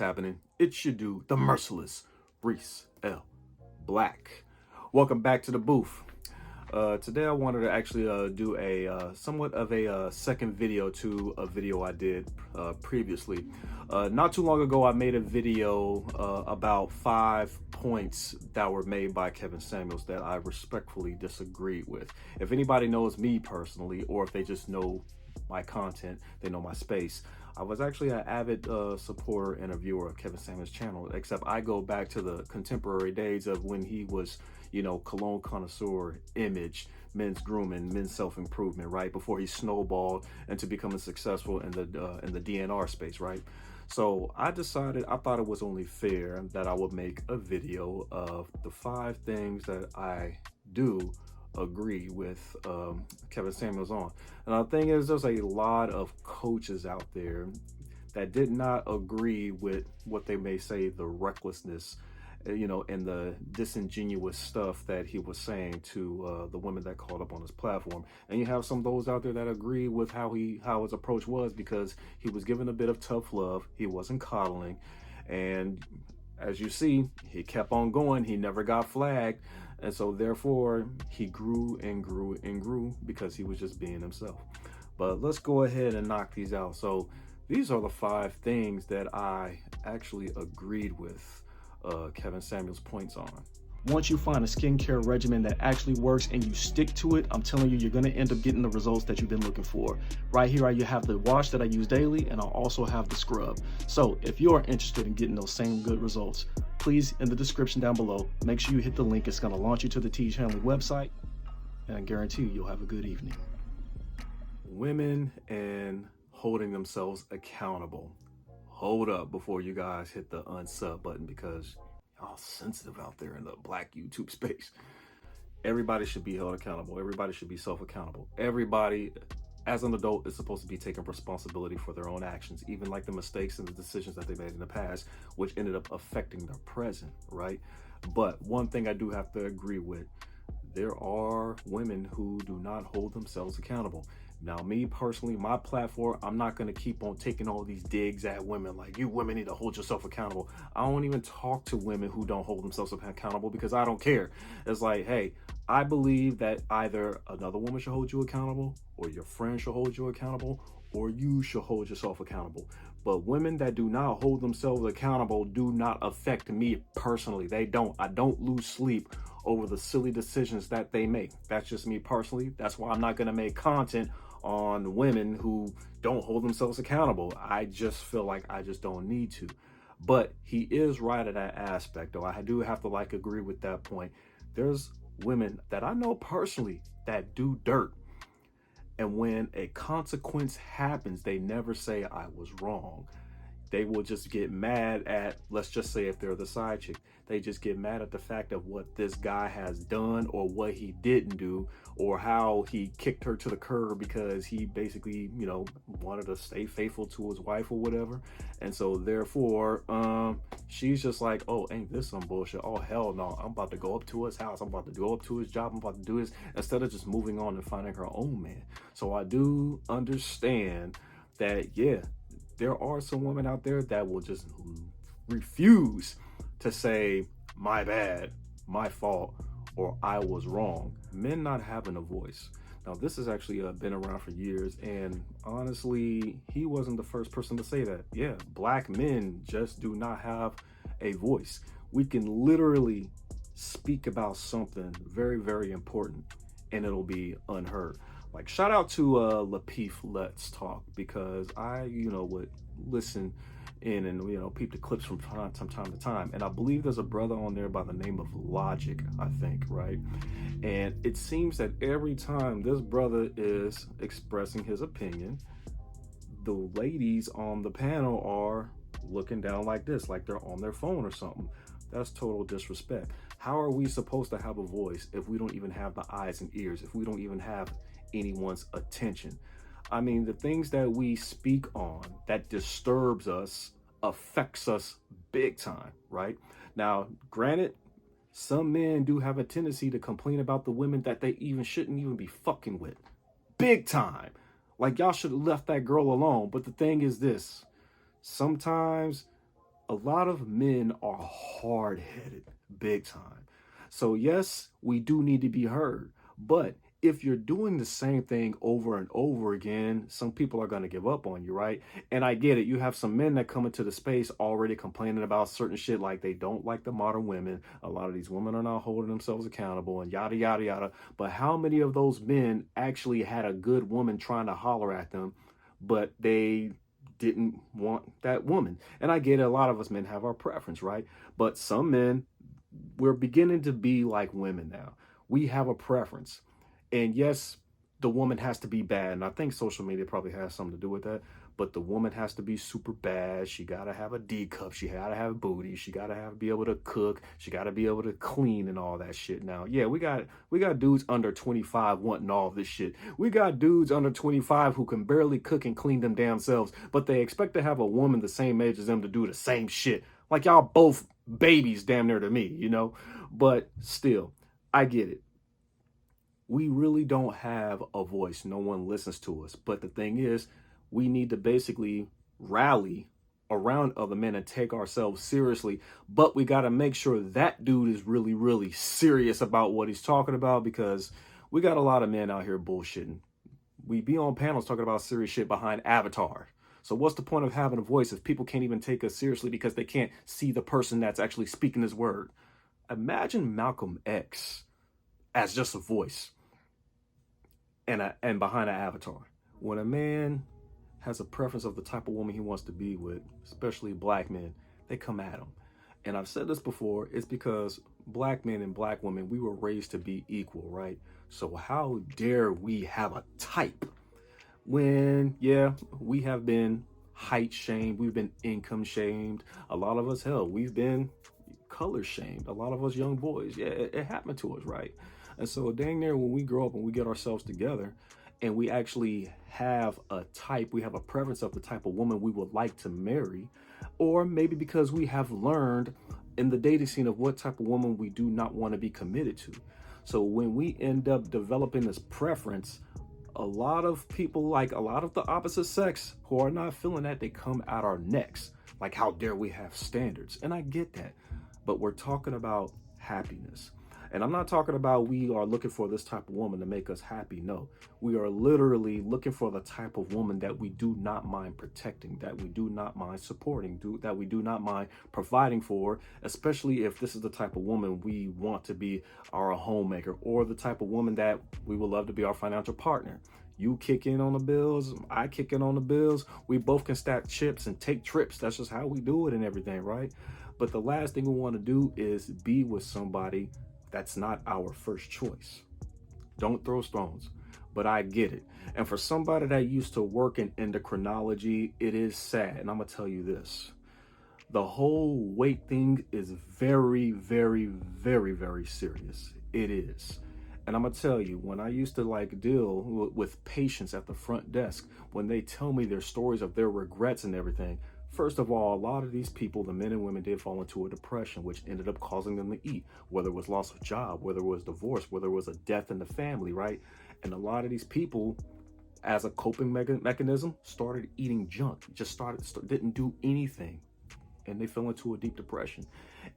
happening? It's your dude, the merciless Reece L. Black. Welcome back to the booth. Today I wanted to actually do a somewhat of a second video to a video I did previously. Not too long ago I made a video about 5 points that were made by Kevin Samuels that I respectfully disagreed with. If anybody knows me personally, or if they just know my content, they know my space. I was actually an avid supporter and a viewer of Kevin Samuels' channel, except I go back to the contemporary days of when he was, you know, cologne connoisseur, image, men's grooming, men's self-improvement, right? Before he snowballed into becoming successful in the DNR space, right? So I decided, I thought it was only fair that I would make a video of the 5 things that I do agree with Kevin Samuels on. And the thing is, there's a lot of coaches out there that did not agree with what they may say the recklessness, you know, and the disingenuous stuff that he was saying to the women that called up on his platform. And you have some of those out there that agree with how his approach was, because he was given a bit of tough love. He wasn't coddling, and as you see, he kept on going. He never got flagged. And so therefore he grew and grew and grew because he was just being himself. But let's go ahead and knock these out. So these are the 5 things that I actually agreed with Kevin Samuels' points on. Once you find a skincare regimen that actually works and you stick to it, I'm telling you, you're going to end up getting the results that you've been looking for. Right here, you have the wash that I use daily, and I also have the scrub. So if you are interested in getting those same good results, please, in the description down below, make sure you hit the link. It's going to launch you to the Teach Hanley website, and I guarantee you'll have a good evening. Women and holding themselves accountable. Hold up before you guys hit the unsub button, because y'all sensitive out there in the Black YouTube space. Everybody should be held accountable. Everybody should be self-accountable. Everybody, as an adult, is supposed to be taking responsibility for their own actions, even like the mistakes and the decisions that they made in the past, which ended up affecting their present, right? But one thing I do have to agree with, there are women who do not hold themselves accountable. Now, me personally, my platform, I'm not going to keep on taking all these digs at women like, you women need to hold yourself accountable. I don't even talk to women who don't hold themselves accountable, because I don't care. It's like, hey, I believe that either another woman should hold you accountable, or your friend should hold you accountable, or you should hold yourself accountable. But women that do not hold themselves accountable do not affect me personally. They don't. I don't lose sleep over the silly decisions that they make. That's just me personally. That's why I'm not going to make content on women who don't hold themselves accountable. I just feel like I just don't need to. But he is right at that aspect, though. I do have to agree with that point. There's women that I know personally that do dirt, and when a consequence happens, they never say I was wrong. They will just get mad at, let's just say if they're the side chick, they just get mad at the fact of what this guy has done, or what he didn't do, or how he kicked her to the curb because he basically, you know, wanted to stay faithful to his wife or whatever. And so therefore, she's just like, oh, ain't this some bullshit? Oh, hell no, I'm about to go up to his house. I'm about to go up to his job. I'm about to do this, instead of just moving on and finding her own man. So I do understand that, yeah, there are some women out there that will just refuse to say, my bad, my fault, or I was wrong. Men not having a voice. Now, this has actually been around for years, and honestly, he wasn't the first person to say that. Yeah, Black men just do not have a voice. We can literally speak about something very, very important, and it'll be unheard. Like, shout out to Lapeef Let's Talk, because I, you know, would listen in and, you know, peep the clips from time to time. And I believe there's a brother on there by the name of Logic, I think, right? And it seems that every time this brother is expressing his opinion, the ladies on the panel are looking down like this, like they're on their phone or something. That's total disrespect. How are we supposed to have a voice if we don't even have the eyes and ears, if we don't even have anyone's attention? I mean, the things that we speak on that disturbs us affects us big time, right? Now, granted, some men do have a tendency to complain about the women that they shouldn't even be fucking with. Big time. Like, y'all should have left that girl alone. But the thing is this, sometimes a lot of men are hard-headed, big time. So yes, we do need to be heard. But if you're doing the same thing over and over again, some people are going to give up on you, right? And I get it. You have some men that come into the space already complaining about certain shit, like they don't like the modern women. A lot of these women are not holding themselves accountable and yada, yada, yada. But how many of those men actually had a good woman trying to holler at them, but they didn't want that woman? And I get it. A lot of us men have our preference, right? But some men, we're beginning to be like women now. We have a preference. And yes, the woman has to be bad. And I think social media probably has something to do with that. But the woman has to be super bad. She got to have a D cup. She got to have booty. She got to be able to cook. She got to be able to clean and all that shit. Now, yeah, we got dudes under 25 wanting all this shit. We got dudes under 25 who can barely cook and clean them damn selves, but they expect to have a woman the same age as them to do the same shit. Like y'all both babies damn near to me, you know? But still, I get it. We really don't have a voice. No one listens to us. But the thing is, we need to basically rally around other men and take ourselves seriously. But we got to make sure that dude is really, really serious about what he's talking about, because we got a lot of men out here bullshitting. We be on panels talking about serious shit behind Avatar. So what's the point of having a voice if people can't even take us seriously because they can't see the person that's actually speaking his word? Imagine Malcolm X as just a voice and behind an avatar. When a man has a preference of the type of woman he wants to be with, especially black men, they come at him. And I've said this before, it's because black men and black women, we were raised to be equal, right? So how dare we have a type when, yeah, we have been height shamed, we've been income shamed. A lot of us, hell, we've been color shamed. A lot of us young boys, yeah, it happened to us, right? And so dang near when we grow up and we get ourselves together and we actually have a type, we have a preference of the type of woman we would like to marry, or maybe because we have learned in the dating scene of what type of woman we do not want to be committed to. So when we end up developing this preference, a lot of people, like a lot of the opposite sex who are not feeling that, they come at our necks. Like, how dare we have standards? And I get that. But we're talking about happiness. And I'm not talking about we are looking for this type of woman to make us happy. No, we are literally looking for the type of woman that we do not mind protecting, that we do not mind supporting, that we do not mind providing for, especially if this is the type of woman we want to be our homemaker, or the type of woman that we would love to be our financial partner. You kick in on the bills, I kick in on the bills. We both can stack chips and take trips. That's just how we do it and everything, right? But the last thing we want to do is be with somebody that's not our first choice. Don't throw stones, but I get it. And for somebody that used to work in endocrinology, it is sad. And I'm gonna tell you this. The whole weight thing is very, very, very, very serious. It is. And I'm gonna tell you, when I used to deal with patients at the front desk, when they tell me their stories of their regrets and everything, first of all, a lot of these people, the men and women, did fall into a depression, which ended up causing them to eat, whether it was loss of job, whether it was divorce, whether it was a death in the family, right? And a lot of these people, as a coping mechanism, started eating junk, didn't do anything. And they fell into a deep depression.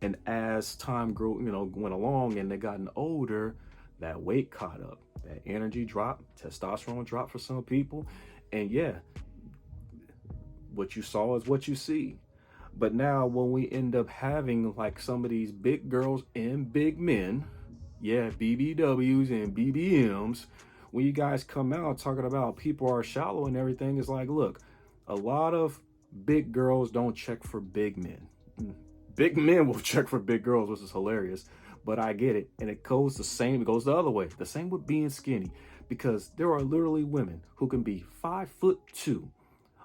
And as time went along and they gotten older, that weight caught up, that energy dropped, testosterone dropped for some people. And yeah, what you saw is what you see. But now when we end up having like some of these big girls and big men, yeah, BBWs and BBMs, when you guys come out talking about people are shallow and everything, it's like, look, a lot of big girls don't check for big men. Big men will check for big girls, which is hilarious. But I get it. And it goes the other way. The same with being skinny. Because there are literally women who can be 5'2",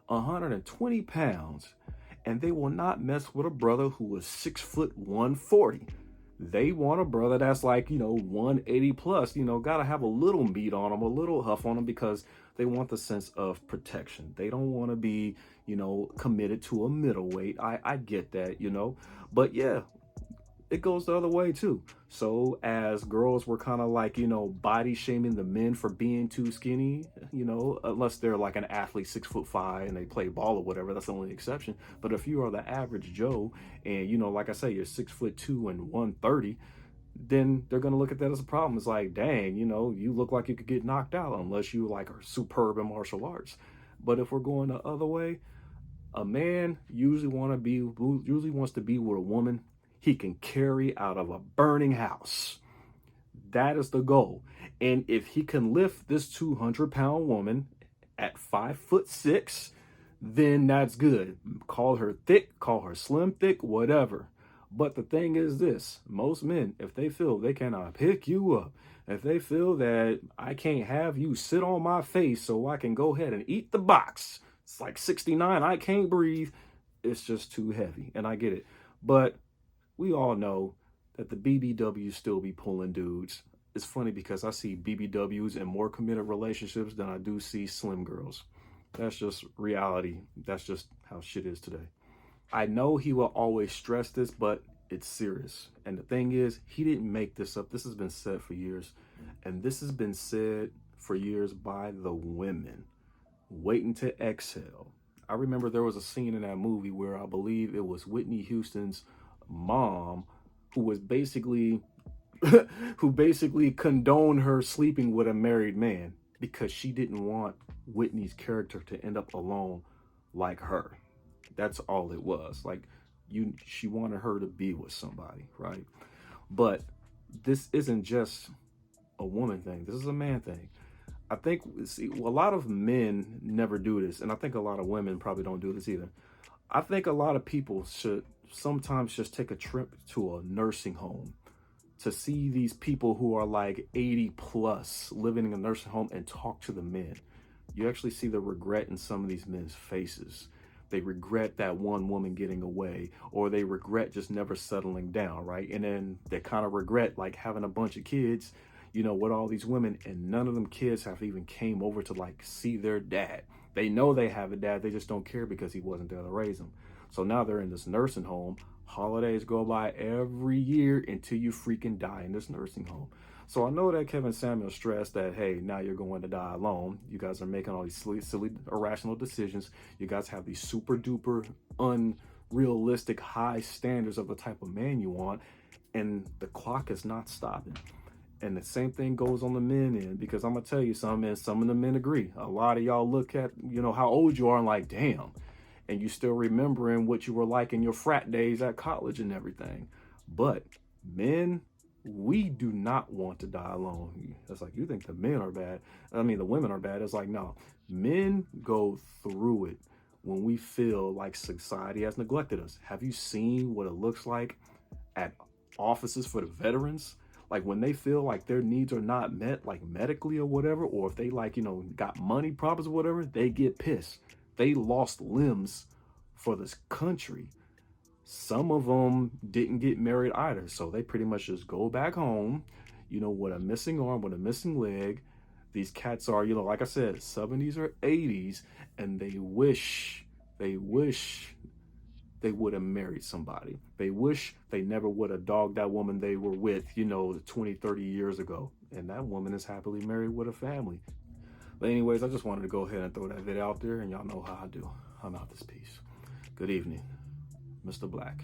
120 pounds, and they will not mess with a brother who is 6'1", 140. They want a brother that's 180 plus, gotta have a little meat on them, a little huff on them, because they want the sense of protection. They don't want to be, committed to a middleweight. I get that, but yeah, it goes the other way too. So as girls were kind of like, body shaming the men for being too skinny, unless they're like an athlete 6'5" and they play ball or whatever, that's the only exception. But if you are the average Joe and, like I say, you're 6'2" and 130, then they're going to look at that as a problem. It's like, dang, you look like you could get knocked out unless you like are superb in martial arts. But if we're going the other way, a man usually wants to be with a woman he can carry out of a burning house. That is the goal. And if he can lift this 200-pound woman at 5'6", then that's good. Call her thick, call her slim, thick, whatever. But the thing is this, most men, if they feel they cannot pick you up, if they feel that I can't have you sit on my face so I can go ahead and eat the box, it's like 69, I can't breathe, it's just too heavy. And I get it. But we all know that the BBWs still be pulling dudes. It's funny because I see BBWs in more committed relationships than I do see slim girls. That's just reality. That's just how shit is today. I know he will always stress this, but it's serious. And the thing is, he didn't make this up. This has been said for years. And this has been said for years by the women. Waiting to exhale. I remember there was a scene in that movie where I believe it was Whitney Houston's mom who was basically condoned her sleeping with a married man because she didn't want Whitney's character to end up alone like her. That's all it was. Like, she wanted her to be with somebody, right? But this isn't just a woman thing. This is a man thing. I think, a lot of men never do this, and I think a lot of women probably don't do this either. I think a lot of people should sometimes just take a trip to a nursing home to see these people who are like 80 plus living in a nursing home and talk to the men. You actually see the regret in some of these men's faces. They regret that one woman getting away, or they regret just never settling down, right? And then they kind of regret like having a bunch of kids, with all these women, and none of them kids have even came over to like see their dad. They know they have a dad, they just don't care because he wasn't there to raise them. So now they're in this nursing home. Holidays go by every year until you freaking die in this nursing home. So I know that Kevin Samuel stressed that, hey, now you're going to die alone. You guys are making all these silly, irrational decisions. You guys have these super duper unrealistic high standards of the type of man you want, and the clock is not stopping. And the same thing goes on the men end, because I'm gonna tell you something, and some of the men agree. A lot of y'all look at, how old you are and like, damn, and you still remembering what you were like in your frat days at college and everything. But men, we do not want to die alone. It's like, you think the men are bad. I mean, the women are bad. It's like, no, men go through it when we feel like society has neglected us. Have you seen what it looks like at offices for the veterans? Like when they feel like their needs are not met, like medically or whatever, or if they like, got money problems or whatever, they get pissed. They lost limbs for this country. Some of them didn't get married either. So they pretty much just go back home, with a missing arm, with a missing leg. These cats are, like I said, 70s or 80s, and they wish they would have married somebody. They wish they never would have dogged that woman they were with, 20, 30 years ago. And that woman is happily married with a family. But anyways, I just wanted to go ahead and throw that video out there, and y'all know how I do. I'm out this piece. Good evening, Mr. Black.